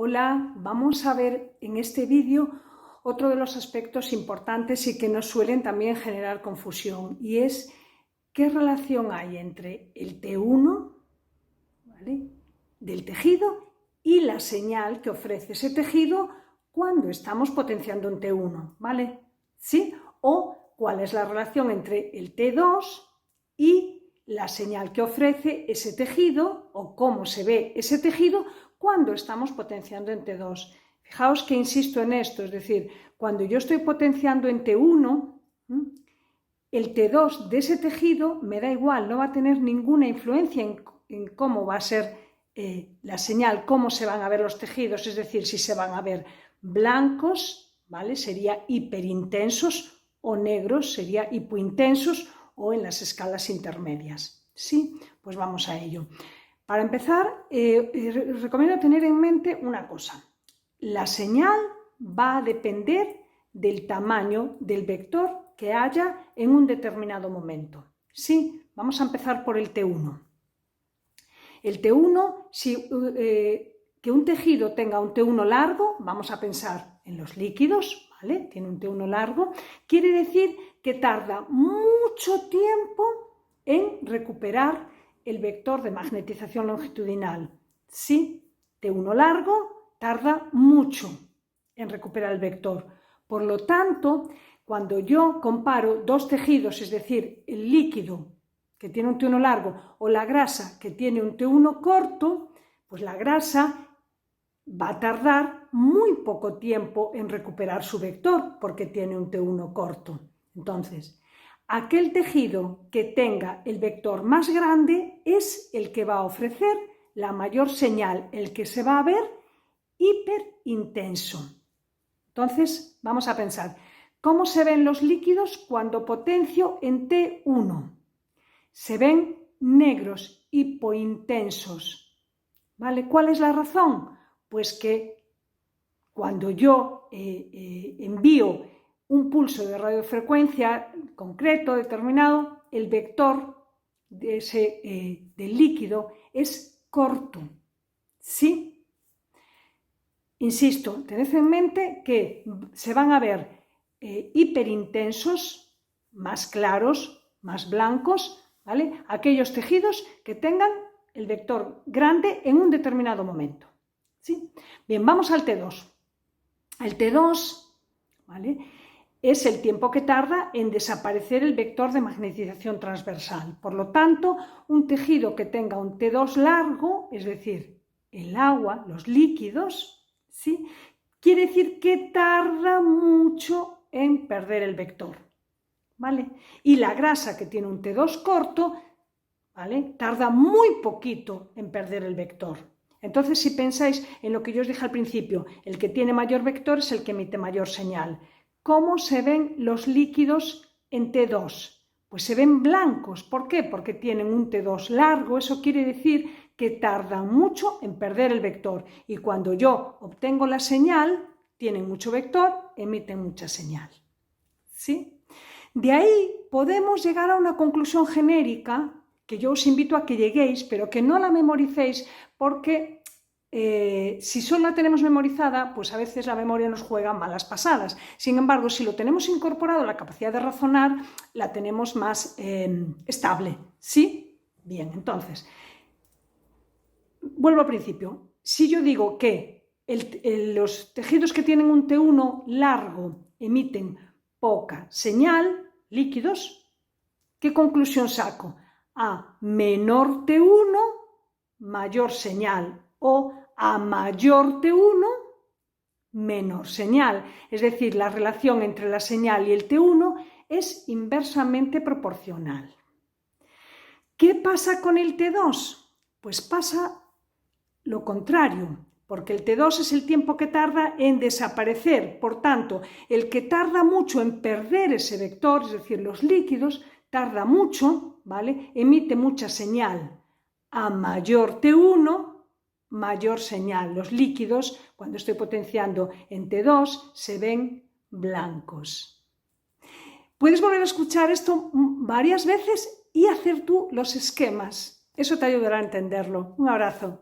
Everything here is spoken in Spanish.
Hola, vamos a ver en este vídeo otro de los aspectos importantes y que nos suelen también generar confusión, y es qué relación hay entre el T1, ¿vale?, del tejido y la señal que ofrece ese tejido cuando estamos potenciando un T1, ¿vale? ¿Sí? O cuál es la relación entre el T2 y la señal que ofrece ese tejido, o cómo se ve ese tejido cuando estamos potenciando en T2. Fijaos que insisto en esto, es decir, cuando yo estoy potenciando en T1, el T2 de ese tejido me da igual, no va a tener ninguna influencia en cómo va a ser la señal, cómo se van a ver los tejidos, es decir, si se van a ver blancos, ¿vale?, sería hiperintensos, o negros sería hipointensos, o en las escalas intermedias. ¿Sí? Pues vamos a ello. Para empezar, recomiendo tener en mente una cosa. La señal va a depender del tamaño del vector que haya en un determinado momento. ¿Sí? Vamos a empezar por el T1. El T1, que un tejido tenga un T1 largo, vamos a pensar en los líquidos, ¿vale? Tiene un T1 largo, quiere decir que tarda mucho tiempo en recuperar el vector de magnetización longitudinal. Sí, T1 largo tarda mucho en recuperar el vector. Por lo tanto, cuando yo comparo dos tejidos, es decir, el líquido que tiene un T1 largo o la grasa que tiene un T1 corto, pues la grasa va a tardar muy poco tiempo en recuperar su vector porque tiene un T1 corto. Entonces, aquel tejido que tenga el vector más grande es el que va a ofrecer la mayor señal, el que se va a ver hiperintenso. Entonces, vamos a pensar, ¿cómo se ven los líquidos cuando potencio en T1? Se ven negros, hipointensos, ¿vale? ¿Cuál es la razón? Pues que cuando yo envío un pulso de radiofrecuencia concreto, determinado, el vector del líquido es corto, ¿sí? Insisto, tened en mente que se van a ver hiperintensos, más claros, más blancos, ¿vale?, aquellos tejidos que tengan el vector grande en un determinado momento. ¿Sí? Bien, vamos al T2. El T2, ¿vale?, es el tiempo que tarda en desaparecer el vector de magnetización transversal. Por lo tanto, un tejido que tenga un T2 largo, es decir, el agua, los líquidos, ¿sí?, quiere decir que tarda mucho en perder el vector, ¿vale? Y la grasa que tiene un T2 corto, ¿vale?, tarda muy poquito en perder el vector. Entonces, si pensáis en lo que yo os dije al principio, el que tiene mayor vector es el que emite mayor señal. ¿Cómo se ven los líquidos en T2? Pues se ven blancos. ¿Por qué? Porque tienen un T2 largo. Eso quiere decir que tardan mucho en perder el vector. Y cuando yo obtengo la señal, tienen mucho vector, emiten mucha señal. ¿Sí? De ahí podemos llegar a una conclusión genérica que yo os invito a que lleguéis, pero que no la memoricéis, porque si solo la tenemos memorizada, pues a veces la memoria nos juega malas pasadas. Sin embargo, si lo tenemos incorporado, la capacidad de razonar la tenemos más estable. ¿Sí? Bien, entonces, vuelvo al principio. Si yo digo que los tejidos que tienen un T1 largo emiten poca señal, líquidos, ¿qué conclusión saco? A menor T1, mayor señal, o a mayor T1, menor señal. Es decir, la relación entre la señal y el T1 es inversamente proporcional. ¿Qué pasa con el T2? Pues pasa lo contrario, porque el T2 es el tiempo que tarda en desaparecer. Por tanto, el que tarda mucho en perder ese vector, es decir, los líquidos, tarda mucho, ¿vale?, emite mucha señal. A mayor T1, mayor señal. Los líquidos, cuando estoy potenciando en T2, se ven blancos. Puedes volver a escuchar esto varias veces y hacer tú los esquemas. Eso te ayudará a entenderlo. Un abrazo.